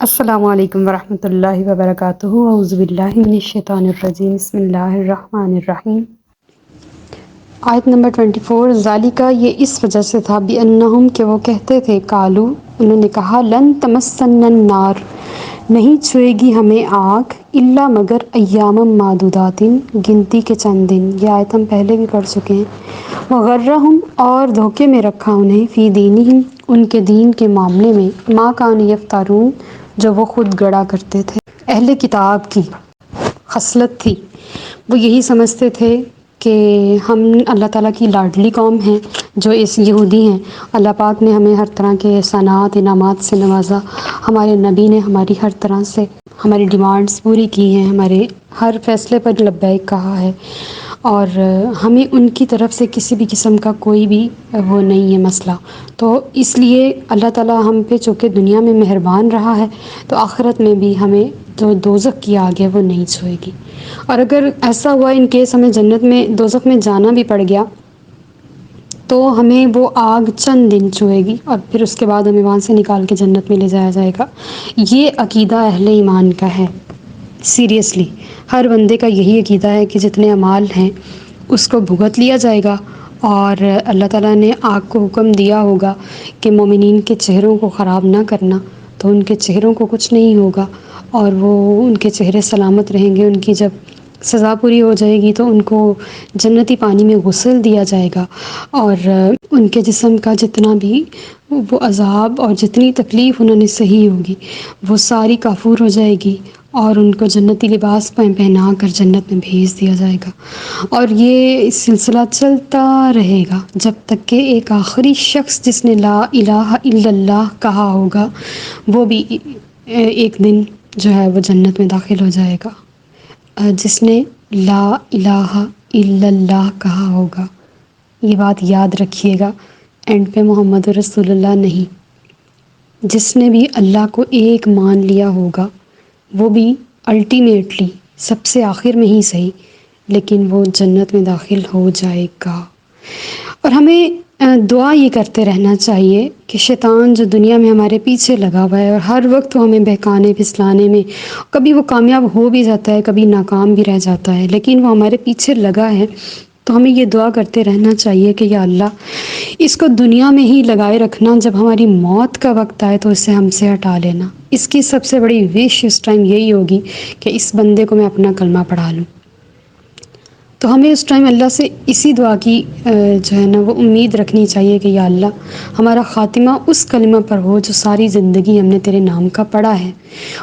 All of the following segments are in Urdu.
السلام علیکم ورحمۃ اللہ وبرکاتہ اعوذ باللہ من الشیطان الرجیم بسم اللہ الرحمن الرحیم۔ آیت نمبر 24۔ ذالکہ یہ اس وجہ سے تھا بِأَنَّهُمْ کہ وہ کہتے تھے، قالو انہوں نے کہا، لن تمسنا النار نہیں چھوئے گی ہمیں آگ، الا مگر ایام معدودات گنتی کے چند دن۔ یہ آیت ہم پہلے بھی پڑھ چکے ہیں۔ وغرہم اور دھوکے میں رکھا انہیں، فی دینہم ان کے دین کے معاملے میں، ما کانوا یفترون جو وہ خود گڑا کرتے تھے۔ اہل کتاب کی خصلت تھی، وہ یہی سمجھتے تھے کہ ہم اللہ تعالیٰ کی لاڈلی قوم ہیں جو اس یہودی ہیں۔ اللہ پاک نے ہمیں ہر طرح کے احسانات انعامات سے نوازا، ہمارے نبی نے ہماری ہر طرح سے ہماری ڈیمانڈز پوری کی ہیں، ہمارے ہر فیصلے پر لبیک کہا ہے، اور ہمیں ان کی طرف سے کسی بھی قسم کا کوئی بھی وہ نہیں ہے مسئلہ۔ تو اس لیے اللہ تعالیٰ ہم پہ چونکہ دنیا میں مہربان رہا ہے، تو آخرت میں بھی ہمیں جو دوزخ کی آگ ہے وہ نہیں چھوئے گی۔ اور اگر ایسا ہوا ان کیس ہمیں جنت میں دوزخ میں جانا بھی پڑ گیا تو ہمیں وہ آگ چند دن چھوئے گی، اور پھر اس کے بعد ہمیں وہاں سے نکال کے جنت میں لے جایا جائے گا۔ یہ عقیدہ اہل ایمان کا ہے۔ سیریسلی ہر بندے کا یہی عقیدہ ہے کہ جتنے اعمال ہیں اس کو بھگت لیا جائے گا، اور اللہ تعالیٰ نے آگ کو حکم دیا ہوگا کہ مومنین کے چہروں کو خراب نہ کرنا، تو ان کے چہروں کو کچھ نہیں ہوگا، اور وہ ان کے چہرے سلامت رہیں گے۔ ان کی جب سزا پوری ہو جائے گی تو ان کو جنتی پانی میں غسل دیا جائے گا، اور ان کے جسم کا جتنا بھی وہ عذاب اور جتنی تکلیف انہوں نے سہی ہوگی وہ ساری کافور ہو جائے گی، اور ان کو جنتی لباس پہنا کر جنت میں بھیج دیا جائے گا۔ اور یہ سلسلہ چلتا رہے گا جب تک کہ ایک آخری شخص جس نے لا الہ الا اللہ کہا ہوگا وہ بھی ایک دن جو ہے وہ جنت میں داخل ہو جائے گا۔ جس نے لا الہ الا اللہ کہا ہوگا، یہ بات یاد رکھیے گا، اینڈ پہ محمد رسول اللہ نہیں۔ جس نے بھی اللہ کو ایک مان لیا ہوگا وہ بھی الٹیمیٹلی سب سے آخر میں ہی صحیح لیکن وہ جنت میں داخل ہو جائے گا۔ اور ہمیں دعا یہ کرتے رہنا چاہیے کہ شیطان جو دنیا میں ہمارے پیچھے لگا ہوا ہے اور ہر وقت وہ ہمیں بہکانے پھسلانے میں، کبھی وہ کامیاب ہو بھی جاتا ہے کبھی ناکام بھی رہ جاتا ہے، لیکن وہ ہمارے پیچھے لگا ہے، تو ہمیں یہ دعا کرتے رہنا چاہیے کہ یا اللہ اس کو دنیا میں ہی لگائے رکھنا، جب ہماری موت کا وقت آئے تو اسے ہم سے ہٹا لینا۔ اس کی سب سے بڑی وش اس ٹائم یہی ہوگی کہ اس بندے کو میں اپنا کلمہ پڑھا لوں۔ تو ہمیں اس ٹائم اللہ سے اسی دعا کی جو ہے نا وہ امید رکھنی چاہیے کہ یا اللہ ہمارا خاتمہ اس کلمہ پر ہو جو ساری زندگی ہم نے تیرے نام کا پڑھا ہے،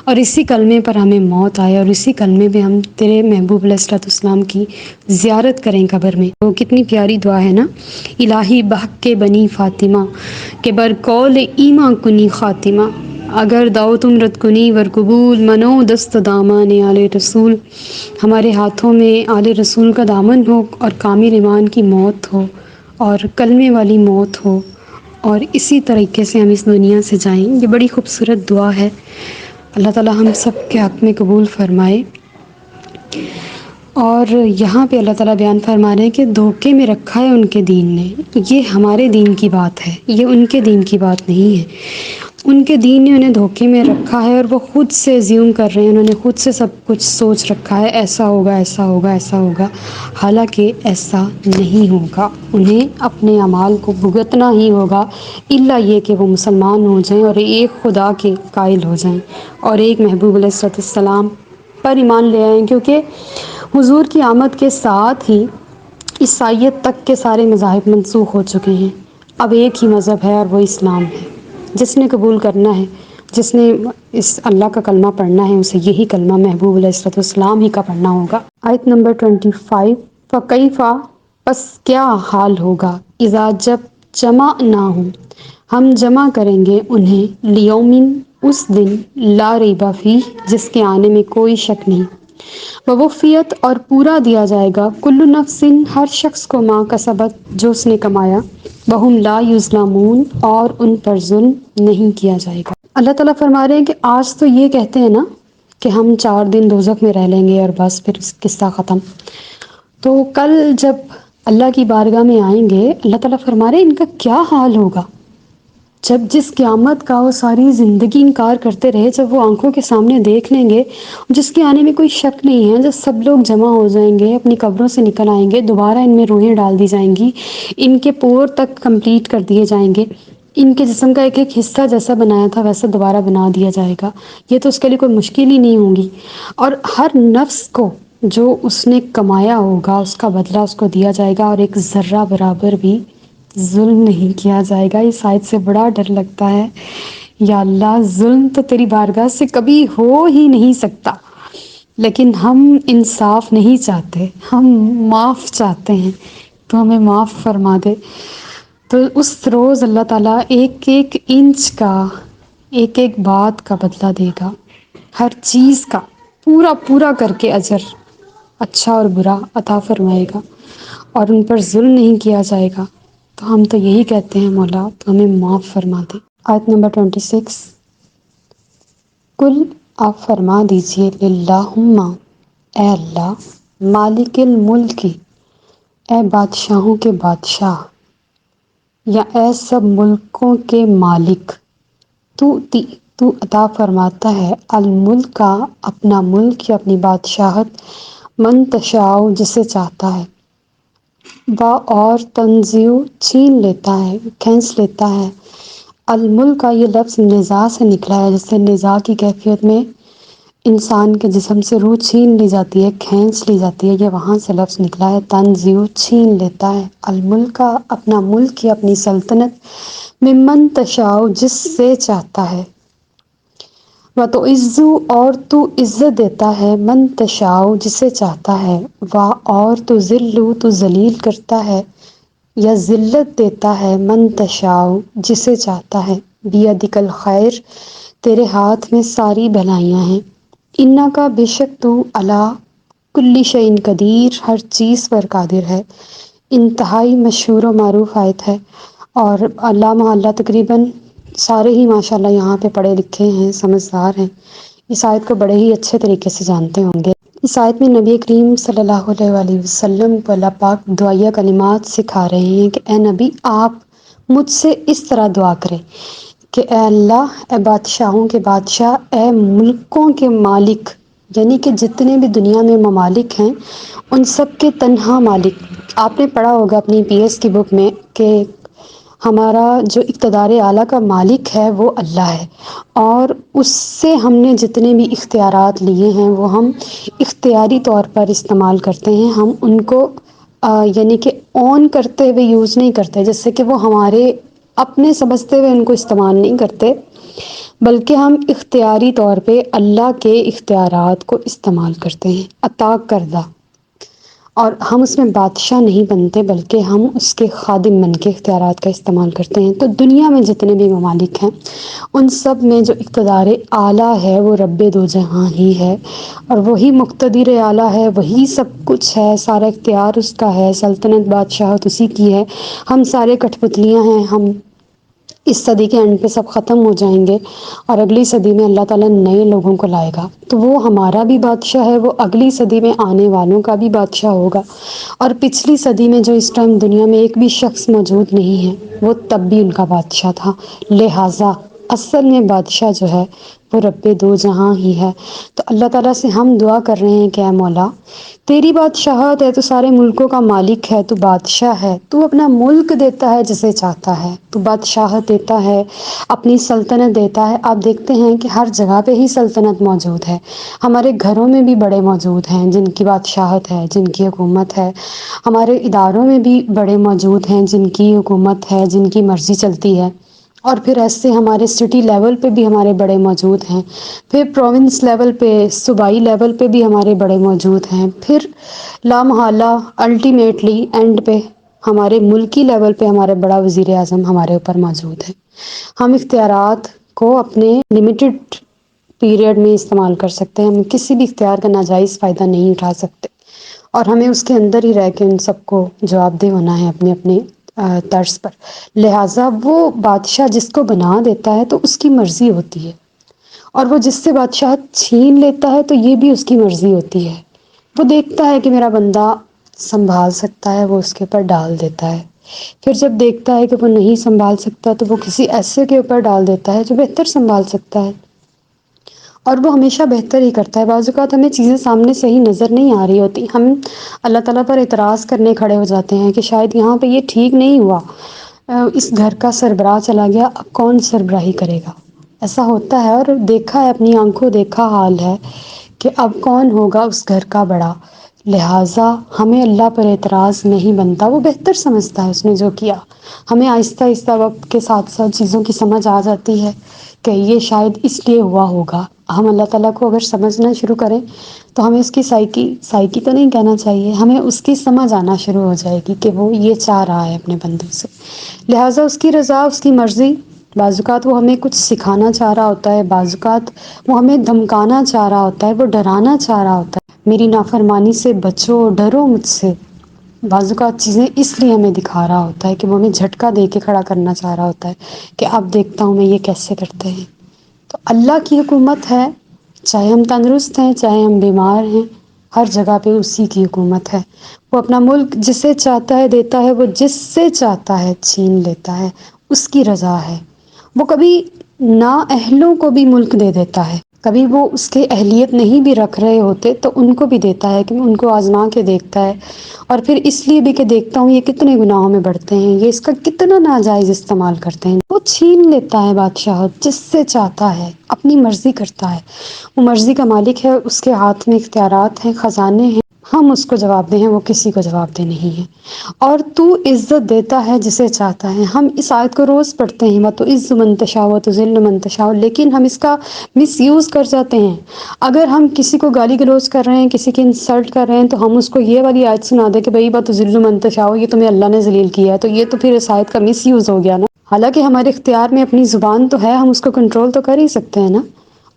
اور اسی کلمے پر ہمیں موت آئے، اور اسی کلمے پہ ہم تیرے محبوب علیہ الصلوۃ والسلام کی زیارت کریں قبر میں۔ تو کتنی پیاری دعا ہے نا، الہی بحق کے بنی فاطمہ کہ بر قول ایماں کنی خاتمہ، اگر داؤ تم رد کنی ور قبول منو دست دامان آل رسول۔ ہمارے ہاتھوں میں آل رسول کا دامن ہو، اور کامل ایمان کی موت ہو، اور کلمے والی موت ہو، اور اسی طریقے سے ہم اس دنیا سے جائیں۔ یہ بڑی خوبصورت دعا ہے، اللہ تعالیٰ ہم سب کے حق میں قبول فرمائے۔ اور یہاں پہ اللہ تعالیٰ بیان فرما رہے ہیں کہ دھوکے میں رکھا ہے ان کے دین نے۔ یہ ہمارے دین کی بات ہے، یہ ان کے دین کی بات نہیں ہے۔ ان کے دین نے انہیں دھوکے میں رکھا ہے، اور وہ خود سے ایزیوم کر رہے ہیں، انہوں نے خود سے سب کچھ سوچ رکھا ہے، ایسا ہوگا ایسا ہوگا ایسا ہوگا، حالانکہ ایسا نہیں ہوگا۔ انہیں اپنے اعمال کو بھگتنا ہی ہوگا، الا یہ کہ وہ مسلمان ہو جائیں اور ایک خدا کے قائل ہو جائیں، اور ایک محبوب علیہ الصلوۃ والسلام پر ایمان لے آئیں، کیونکہ حضور کی آمد کے ساتھ ہی عیسائیت تک کے سارے مذاہب منسوخ ہو چکے ہیں۔ اب ایک ہی مذہب ہے اور وہ اسلام ہے۔ جس نے قبول کرنا ہے، جس نے اس اللہ کا کلمہ پڑھنا ہے، اسے یہی کلمہ محبوب علیہ الصلوۃ والسلام ہی کا پڑھنا ہوگا۔ آیت نمبر 25۔ فَكَيْفَ پس کیا حال ہوگا، اذا جب جمعناہم ہم جمع کریں گے انہیں، لیومن اس دن، لا ریب فیہ جس کے آنے میں کوئی شک نہیں، ووفیت اور پورا دیا جائے گا، کل نفس ہر شخص کو، ما کسبت جو اس نے کمایا، وہم لا یظلمون اور ان پر ظلم نہیں کیا جائے گا۔ اللہ تعالیٰ فرما رہے ہیں کہ آج تو یہ کہتے ہیں نا کہ ہم 4 دن دوزخ میں رہ لیں گے اور بس پھر قصہ ختم، تو کل جب اللہ کی بارگاہ میں آئیں گے اللہ تعالیٰ فرما رہے ہیں ان کا کیا حال ہوگا۔ جب جس قیامت کا وہ ساری زندگی انکار کرتے رہے، جب وہ آنکھوں کے سامنے دیکھ لیں گے، جس کے آنے میں کوئی شک نہیں ہے، جب سب لوگ جمع ہو جائیں گے، اپنی قبروں سے نکل آئیں گے، دوبارہ ان میں روحیں ڈال دی جائیں گی، ان کے پور تک کمپلیٹ کر دیے جائیں گے، ان کے جسم کا ایک ایک حصہ جیسا بنایا تھا ویسا دوبارہ بنا دیا جائے گا، یہ تو اس کے لیے کوئی مشکل ہی نہیں ہوگی۔ اور ہر نفس کو جو اس نے کمایا ہوگا اس کا بدلہ اس کو دیا جائے گا، اور ایک ذرہ برابر بھی ظلم نہیں کیا جائے گا۔ اس آیت سے بڑا ڈر لگتا ہے، یا اللہ ظلم تو تیری بارگاہ سے کبھی ہو ہی نہیں سکتا، لیکن ہم انصاف نہیں چاہتے، ہم معاف چاہتے ہیں، تو ہمیں معاف فرما دے۔ تو اس روز اللہ تعالیٰ ایک ایک انچ کا، ایک ایک بات کا بدلہ دے گا، ہر چیز کا پورا پورا کر کے اجر، اچھا اور برا عطا فرمائے گا، اور ان پر ظلم نہیں کیا جائے گا۔ تو ہم تو یہی کہتے ہیں مولا تو ہمیں معاف فرما دے۔ آیت نمبر 26، کل آپ فرما دیجئے اللہم، اے اللہ، مالک الملک، اے بادشاہوں کے بادشاہ، یا اے سب ملکوں کے مالک، تو عطا فرماتا ہے الملک کا، اپنا ملک یا اپنی بادشاہت، من تشاء جسے چاہتا ہے، اور تنزیع چھین لیتا ہے، کھینچ لیتا ہے۔ الملک کا یہ لفظ نزاع سے نکلا ہے، جیسے نزاع کی کیفیت میں انسان کے جسم سے روح چھین لی جاتی ہے، کھینچ لی جاتی ہے، یہ وہاں سے لفظ نکلا ہے، تنزیع چھین لیتا ہے۔ الملک کا، اپنا ملک یا اپنی سلطنت، ممن تشاء جس سے چاہتا ہے، وتعز اور تو عزت دیتا ہے، من تشاء جسے چاہتا ہے، اور تذل تو ذلیل کرتا ہے یا ذلت دیتا ہے، من تشاء جسے چاہتا ہے، بیدک الخیر، تیرے ہاتھ میں ساری بھلائیاں ہیں، انکا بے شک تو علی کل شیء قدیر، ہر چیز پر قادر ہے۔ انتہائی مشہور و معروف آیت ہے، اور علامہ اللہ تقریباً سارے ہی ماشاءاللہ یہاں پہ پڑھے لکھے ہیں، سمجھدار ہیں، اس آیت کو بڑے ہی اچھے طریقے سے جانتے ہوں گے۔ اس آیت میں نبی کریم صلی اللہ علیہ وآلہ وسلم کو اللہ پاک دعائیہ کلمات سکھا رہے ہیں کہ اے نبی، آپ مجھ سے اس طرح دعا کریں کہ اے اللہ، اے بادشاہوں کے بادشاہ، اے ملکوں کے مالک، یعنی کہ جتنے بھی دنیا میں ممالک ہیں ان سب کے تنہا مالک۔ آپ نے پڑھا ہوگا اپنی پی ایس کی بک میں کہ ہمارا جو اقتدار اعلیٰ کا مالک ہے وہ اللہ ہے، اور اس سے ہم نے جتنے بھی اختیارات لیے ہیں وہ ہم اختیاری طور پر استعمال کرتے ہیں، ہم ان کو یعنی کہ اون کرتے ہوئے یوز نہیں کرتے، جس سے کہ وہ ہمارے اپنے سمجھتے ہوئے ان کو استعمال نہیں کرتے، بلکہ ہم اختیاری طور پہ اللہ کے اختیارات کو استعمال کرتے ہیں، عطا کردہ، اور ہم اس میں بادشاہ نہیں بنتے بلکہ ہم اس کے خادم بن کے اختیارات کا استعمال کرتے ہیں۔ تو دنیا میں جتنے بھی ممالک ہیں ان سب میں جو اقتدار اعلیٰ ہے وہ رب دو جہاں ہی ہے، اور وہی مقتدر اعلیٰ ہے، وہی سب کچھ ہے، سارا اختیار اس کا ہے، سلطنت بادشاہت اسی کی ہے۔ ہم سارے کٹھ پتلیاں ہیں، ہم اس صدی کے اینڈ پہ سب ختم ہو جائیں گے، اور اگلی صدی میں اللہ تعالیٰ نئے لوگوں کو لائے گا، تو وہ ہمارا بھی بادشاہ ہے، وہ اگلی صدی میں آنے والوں کا بھی بادشاہ ہوگا، اور پچھلی صدی میں جو اس ٹائم دنیا میں ایک بھی شخص موجود نہیں ہے وہ تب بھی ان کا بادشاہ تھا۔ لہٰذا اصل میں بادشاہ جو ہے وہ رب دو جہاں ہی ہے۔ تو اللہ تعالیٰ سے ہم دعا کر رہے ہیں کہ اے مولا، تیری بادشاہت ہے، تو سارے ملکوں کا مالک ہے، تو بادشاہ ہے، تو اپنا ملک دیتا ہے جسے چاہتا ہے، تو بادشاہت دیتا ہے، اپنی سلطنت دیتا ہے۔ آپ دیکھتے ہیں کہ ہر جگہ پہ ہی سلطنت موجود ہے، ہمارے گھروں میں بھی بڑے موجود ہیں جن کی بادشاہت ہے، جن کی حکومت ہے، ہمارے اداروں میں بھی بڑے موجود ہیں جن کی حکومت ہے، جن کی مرضی چلتی ہے، اور پھر ایسے ہمارے سٹی لیول پہ بھی ہمارے بڑے موجود ہیں، پھر پروونس لیول پہ، صوبائی لیول پہ بھی ہمارے بڑے موجود ہیں، پھر لامحالہ الٹیمیٹلی اینڈ پہ ہمارے ملکی لیول پہ ہمارا بڑا وزیر اعظم ہمارے اوپر موجود ہے۔ ہم اختیارات کو اپنے لمیٹڈ پیریڈ میں استعمال کر سکتے ہیں، ہم کسی بھی اختیار کا ناجائز فائدہ نہیں اٹھا سکتے، اور ہمیں اس کے اندر ہی رہ کے ان سب کو جواب دہ ہونا ہے اپنے اپنے طرز پر۔ لہٰذا وہ بادشاہ جس کو بنا دیتا ہے تو اس کی مرضی ہوتی ہے، اور وہ جس سے بادشاہت چھین لیتا ہے تو یہ بھی اس کی مرضی ہوتی ہے۔ وہ دیکھتا ہے کہ میرا بندہ سنبھال سکتا ہے، وہ اس کے اوپر ڈال دیتا ہے۔ پھر جب دیکھتا ہے کہ وہ نہیں سنبھال سکتا تو وہ کسی ایسے کے اوپر ڈال دیتا ہے جو بہتر سنبھال سکتا ہے، اور وہ ہمیشہ بہتر ہی کرتا ہے۔ بعض اوقات ہمیں چیزیں سامنے صحیح نظر نہیں آ رہی ہوتی، ہم اللہ تعالیٰ پر اعتراض کرنے کھڑے ہو جاتے ہیں کہ شاید یہاں پہ یہ ٹھیک نہیں ہوا، اس گھر کا سربراہ چلا گیا، اب کون سربراہی کرے گا؟ ایسا ہوتا ہے، اور دیکھا ہے، اپنی آنکھوں دیکھا حال ہے کہ اب کون ہوگا اس گھر کا بڑا۔ لہٰذا ہمیں اللہ پر اعتراض نہیں بنتا، وہ بہتر سمجھتا ہے اس نے جو کیا۔ ہمیں آہستہ آہستہ وقت کے ساتھ ساتھ چیزوں کی سمجھ آ جاتی ہے کہ یہ شاید اس لیے ہوا ہوگا۔ ہم اللہ تعالیٰ کو اگر سمجھنا شروع کریں تو ہمیں اس کی سائیکی تو نہیں کہنا چاہیے، ہمیں اس کی سمجھ آنا شروع ہو جائے گی کہ وہ یہ چاہ رہا ہے اپنے بندوں سے۔ لہٰذا اس کی رضا، اس کی مرضی، بعض اوقات وہ ہمیں کچھ سکھانا چاہ رہا ہوتا ہے، بعض اوقات وہ ہمیں دھمکانا چاہ رہا ہوتا ہے، وہ ڈرانا چاہ رہا ہوتا ہے، میری نافرمانی سے بچو، ڈرو مجھ سے۔ بعض اوقات چیزیں اس لیے ہمیں دکھا رہا ہوتا ہے کہ وہ ہمیں جھٹکا دے کے کھڑا کرنا چاہ رہا ہوتا ہے کہ اب دیکھتا ہوں میں یہ کیسے کرتے ہیں۔ تو اللہ کی حکومت ہے، چاہے ہم تندرست ہیں چاہے ہم بیمار ہیں، ہر جگہ پہ اسی کی حکومت ہے۔ وہ اپنا ملک جسے چاہتا ہے دیتا ہے، وہ جس سے چاہتا ہے چھین لیتا ہے، اس کی رضا ہے۔ وہ کبھی نااہلوں کو بھی ملک دے دیتا ہے، کبھی وہ اس کے اہلیت نہیں بھی رکھ رہے ہوتے تو ان کو بھی دیتا ہے کہ ان کو آزما کے دیکھتا ہے، اور پھر اس لیے بھی کہ دیکھتا ہوں یہ کتنے گناہوں میں بڑھتے ہیں، یہ اس کا کتنا ناجائز استعمال کرتے ہیں۔ وہ چھین لیتا ہے بادشاہت جس سے چاہتا ہے، اپنی مرضی کرتا ہے، وہ مرضی کا مالک ہے، اس کے ہاتھ میں اختیارات ہیں، خزانے ہیں، ہم اس کو جواب دہ ہیں، وہ کسی کو جواب دہ نہیں ہے۔ اور تو عزت دیتا ہے جسے چاہتا ہے۔ ہم اس آیت کو روز پڑھتے ہیں، وَتُعِزُّ مَن تَشَاءُ وَتُذِلُّ مَن تَشَاءُ، لیکن ہم اس کا مس یوز کر جاتے ہیں۔ اگر ہم کسی کو گالی گلوچ کر رہے ہیں، کسی کی انسلٹ کر رہے ہیں، تو ہم اس کو یہ والی آیت سنا دیں کہ بھئی وَتُذِلُّ مَن تَشَاءُ، یہ تمہیں اللہ نے ذلیل کیا ہے، تو یہ تو پھر اس آیت کا مس یوز ہو گیا نا۔ حالانکہ ہمارے اختیار میں اپنی زبان تو ہے، ہم اس کو کنٹرول تو کر ہی سکتے ہیں نا۔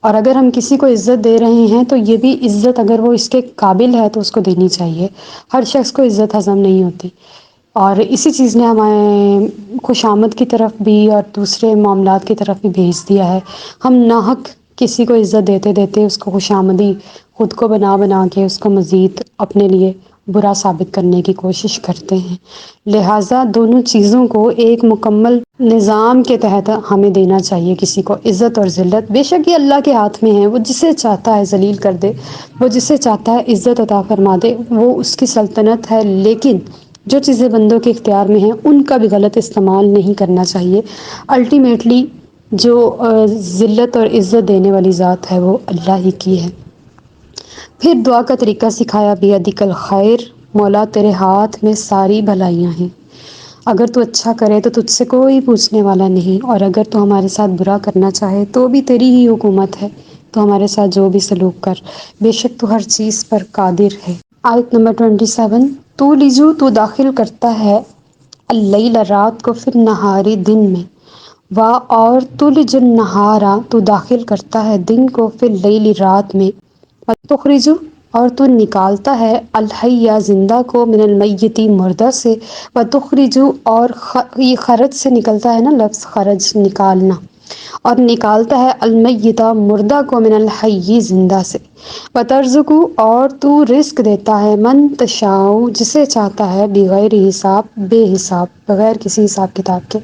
اور اگر ہم کسی کو عزت دے رہے ہیں تو یہ بھی عزت اگر وہ اس کے قابل ہے تو اس کو دینی چاہیے۔ ہر شخص کو عزت ہضم نہیں ہوتی، اور اسی چیز نے ہمیں خوشامد کی طرف بھی اور دوسرے معاملات کی طرف بھی بھیج دیا ہے۔ ہم ناحق کسی کو عزت دیتے دیتے اس کو خوشامدی خود کو بنا بنا کے اس کو مزید اپنے لیے برا ثابت کرنے کی کوشش کرتے ہیں۔ لہٰذا دونوں چیزوں کو ایک مکمل نظام کے تحت ہمیں دینا چاہیے، کسی کو عزت اور ذلت۔ بے شک یہ اللہ کے ہاتھ میں ہے، وہ جسے چاہتا ہے ذلیل کر دے، وہ جسے چاہتا ہے عزت عطا فرما دے، وہ اس کی سلطنت ہے۔ لیکن جو چیزیں بندوں کے اختیار میں ہیں ان کا بھی غلط استعمال نہیں کرنا چاہیے۔ الٹیمیٹلی جو ذلت اور عزت دینے والی ذات ہے وہ اللہ ہی کی ہے۔ پھر دعا کا طریقہ سکھایا، بیدک الخیر، مولا تیرے ہاتھ میں ساری بھلائیاں ہیں، اگر تو اچھا کرے تو تجھ سے کوئی پوچھنے والا نہیں، اور اگر تو ہمارے ساتھ برا کرنا چاہے تو بھی تیری ہی حکومت ہے، تو ہمارے ساتھ جو بھی سلوک کر، بے شک تو ہر چیز پر قادر ہے۔ آیت نمبر 27، تو لجو، تو داخل کرتا ہے، اللیل، رات کو، پھر نہاری، دن میں، اور تولج النہارا، تو داخل کرتا ہے دن کو، پھر لیل، رات میں، وتخرج، اور تو نکالتا ہے، الحی، زندہ کو، من المیت، مردہ سے، وتخرج، اور یہ خرج سے نکلتا ہے نا لفظ، خرج نکالنا، اور نکالتا ہے المیتہ، مردہ کو، من الحی، زندہ سے، وترزق، اور تو رزق دیتا ہے، من تشاء، جسے چاہتا ہے، بغیر حساب، بے حساب، بغیر کسی حساب کتاب کے۔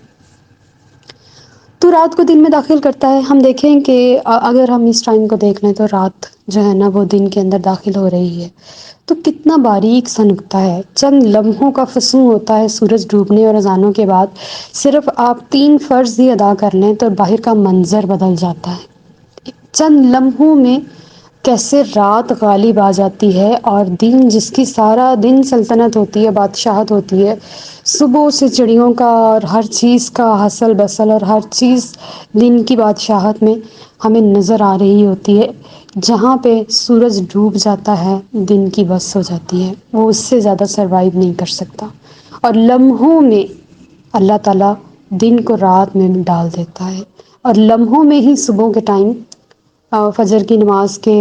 تو رات کو دن میں داخل کرتا ہے۔ ہم دیکھیں کہ اگر ہم اس ٹائم کو دیکھ لیں تو رات جو ہے نا وہ دن کے اندر داخل ہو رہی ہے، تو کتنا باریک سا نقطہ ہے، چند لمحوں کا فسوں ہوتا ہے سورج ڈوبنے اور اذانوں کے بعد۔ صرف آپ 3 فرض ہی ادا کر لیں تو باہر کا منظر بدل جاتا ہے۔ چند لمحوں میں کیسے رات غالب آ جاتی ہے، اور دن، جس کی سارا دن سلطنت ہوتی ہے، بادشاہت ہوتی ہے، صبح سے چڑیوں کا اور ہر چیز کا حسل بسل، اور ہر چیز دن کی بادشاہت میں ہمیں نظر آ رہی ہوتی ہے۔ جہاں پہ سورج ڈوب جاتا ہے دن کی بس ہو جاتی ہے، وہ اس سے زیادہ سروائیو نہیں کر سکتا، اور لمحوں میں اللہ تعالیٰ دن کو رات میں ڈال دیتا ہے، اور لمحوں میں ہی صبح کے ٹائم، فجر کی نماز کے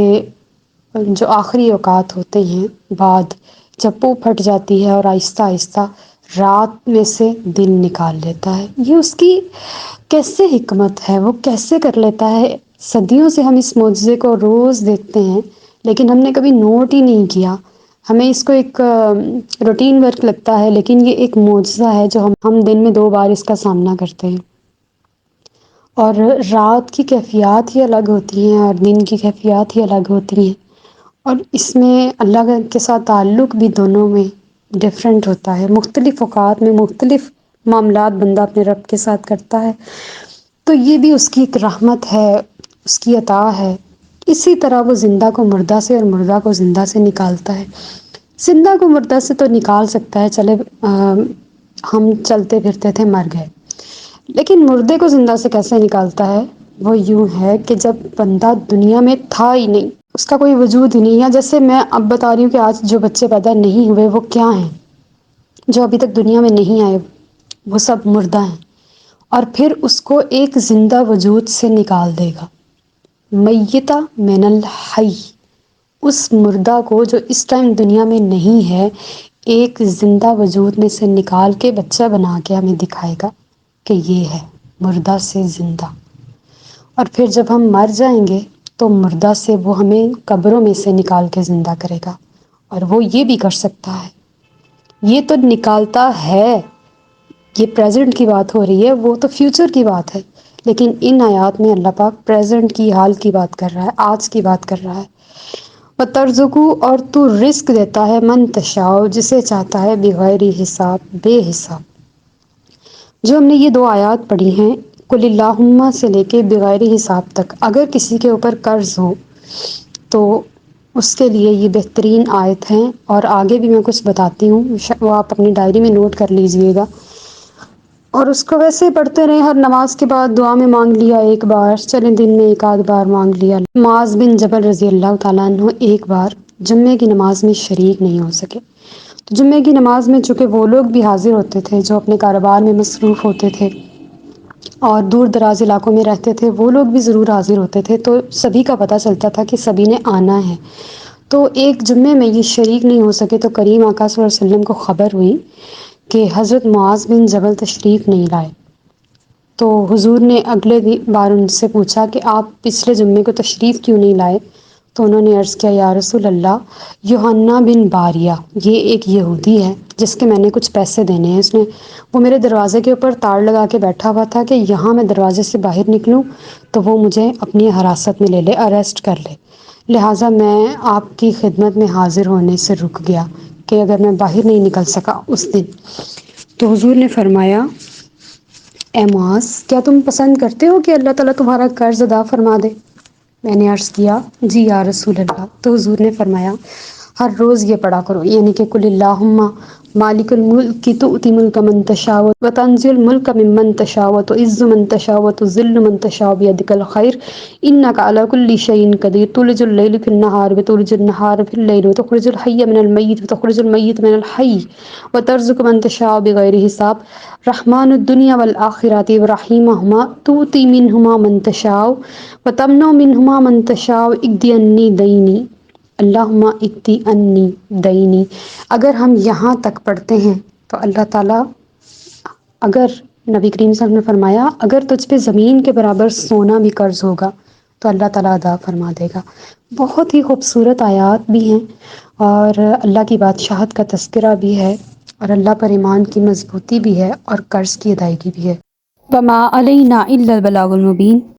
جو آخری اوقات ہوتے ہیں بعد، جب وہ پھٹ جاتی ہے اور آہستہ آہستہ رات میں سے دن نکال لیتا ہے۔ یہ اس کی کیسے حکمت ہے، وہ کیسے کر لیتا ہے۔ صدیوں سے ہم اس معجزے کو روز دیکھتے ہیں لیکن ہم نے کبھی نوٹ ہی نہیں کیا۔ ہمیں اس کو ایک روٹین ورک لگتا ہے، لیکن یہ ایک معجزہ ہے جو ہم دن میں 2 بار اس کا سامنا کرتے ہیں۔ اور رات کی کیفیات ہی الگ ہوتی ہیں اور دن کی کیفیات ہی الگ ہوتی ہیں، اور اس میں اللہ کے ساتھ تعلق بھی دونوں میں ڈفرینٹ ہوتا ہے۔ مختلف اوقات میں مختلف معاملات بندہ اپنے رب کے ساتھ کرتا ہے، تو یہ بھی اس کی ایک رحمت ہے، اس کی عطا ہے۔ اسی طرح وہ زندہ کو مردہ سے اور مردہ کو زندہ سے نکالتا ہے۔ زندہ کو مردہ سے تو نکال سکتا ہے، چلے ہم چلتے پھرتے تھے، مر گئے، لیکن مردے کو زندہ سے کیسے نکالتا ہے؟ وہ یوں ہے کہ جب بندہ دنیا میں تھا ہی نہیں، اس کا کوئی وجود ہی نہیں ہے، جیسے میں اب بتا رہی ہوں کہ آج جو بچے پیدا نہیں ہوئے وہ کیا ہیں، جو ابھی تک دنیا میں نہیں آئے وہ سب مردہ ہیں، اور پھر اس کو ایک زندہ وجود سے نکال دے گا، میتہ من الحی، اس مردہ کو جو اس ٹائم دنیا میں نہیں ہے ایک زندہ وجود میں سے نکال کے بچہ بنا کے ہمیں دکھائے گا کہ یہ ہے مردہ سے زندہ۔ اور پھر جب ہم مر جائیں گے تو مردہ سے وہ ہمیں قبروں میں سے نکال کے زندہ کرے گا، اور وہ یہ بھی کر سکتا ہے، یہ تو نکالتا ہے، یہ پریزنٹ کی بات ہو رہی ہے، وہ تو فیوچر کی بات ہے، لیکن ان آیات میں اللہ پاک پریزنٹ کی حال کی بات کر رہا ہے، آج کی بات کر رہا ہے۔ وَتَرْزُقُ، اور تو رزق دیتا ہے، من تشاء، جسے چاہتا ہے، بغیر حساب، بے حساب۔ جو ہم نے یہ 2 آیات پڑھی ہیں، قل اللہم سے لے کے بغیر حساب تک، اگر کسی کے اوپر قرض ہو تو اس کے لیے یہ بہترین آیت ہیں، اور آگے بھی میں کچھ بتاتی ہوں، وہ آپ اپنی ڈائری میں نوٹ کر لیجئے گا، اور اس کو ویسے ہی پڑھتے رہیں، ہر نماز کے بعد دعا میں مانگ لیا ایک بار، چلیں دن میں 1 آدھ بار مانگ لیا۔ معاذ بن جبل رضی اللہ تعالیٰ عنہ ایک بار جمعے کی نماز میں شریک نہیں ہو سکے، تو جمعے کی نماز میں چونکہ وہ لوگ بھی حاضر ہوتے تھے جو اپنے کاروبار میں مصروف ہوتے تھے اور دور دراز علاقوں میں رہتے تھے، وہ لوگ بھی ضرور حاضر ہوتے تھے، تو سبھی کا پتہ چلتا تھا کہ سبھی نے آنا ہے۔ تو ایک جمعے میں یہ شریک نہیں ہو سکے، تو کریم آقا صلی اللہ علیہ وسلم کو خبر ہوئی کہ حضرت معاذ بن جبل تشریف نہیں لائے، تو حضور نے اگلے بار ان سے پوچھا کہ آپ پچھلے جمعے کو تشریف کیوں نہیں لائے؟ تو انہوں نے عرض کیا، یا رسول اللہ، یوحنا بن باریہ، یہ ایک یہودی ہے جس کے میں نے کچھ پیسے دینے ہیں، وہ میرے دروازے کے اوپر تاڑ لگا کے بیٹھا ہوا تھا کہ یہاں میں دروازے سے باہر نکلوں تو وہ مجھے اپنی حراست میں لے لے، اریسٹ کر لے، لہٰذا میں آپ کی خدمت میں حاضر ہونے سے رک گیا کہ اگر میں باہر نہیں نکل سکا اس دن۔ تو حضور نے فرمایا، اے معاذ، کیا تم پسند کرتے ہو کہ اللہ تعالیٰ تمہارا قرض ادا فرما دے؟ میں نے عرض کیا، جی یا رسول اللہ۔ تو حضور نے فرمایا، ہر روز یہ پڑھا کرو، یعنی کہ قل اللہم مالک الملک تؤتی الملک من تشاء وتنزع الملک ممن تشاء وتعز من تشاء وتذل من تشاء بیدک الخیر انک علی کل شیء قدیر تولج اللیل فی النہار وتولج النہار فی اللیل وتخرج الحی من المیت وتخرج المیت من الحی وترزق من تشاء بغیر حساب رحمن الدنیا والآخرۃ ورحیمہما تؤتی منہما من تشاء وتمنع منہما من تشاء اقضی عنی دینی اللہم اقضی عنی دینی۔ اگر ہم یہاں تک پڑھتے ہیں تو اللہ تعالیٰ، اگر نبی کریم صلی اللہ علیہ وسلم نے فرمایا اگر تجھ پہ زمین کے برابر سونا بھی قرض ہوگا تو اللہ تعالیٰ ادا فرما دے گا۔ بہت ہی خوبصورت آیات بھی ہیں، اور اللہ کی بادشاہت کا تذکرہ بھی ہے، اور اللہ پر ایمان کی مضبوطی بھی ہے، اور قرض کی ادائیگی بھی ہے۔ وما علینا الا البلاغ المبین۔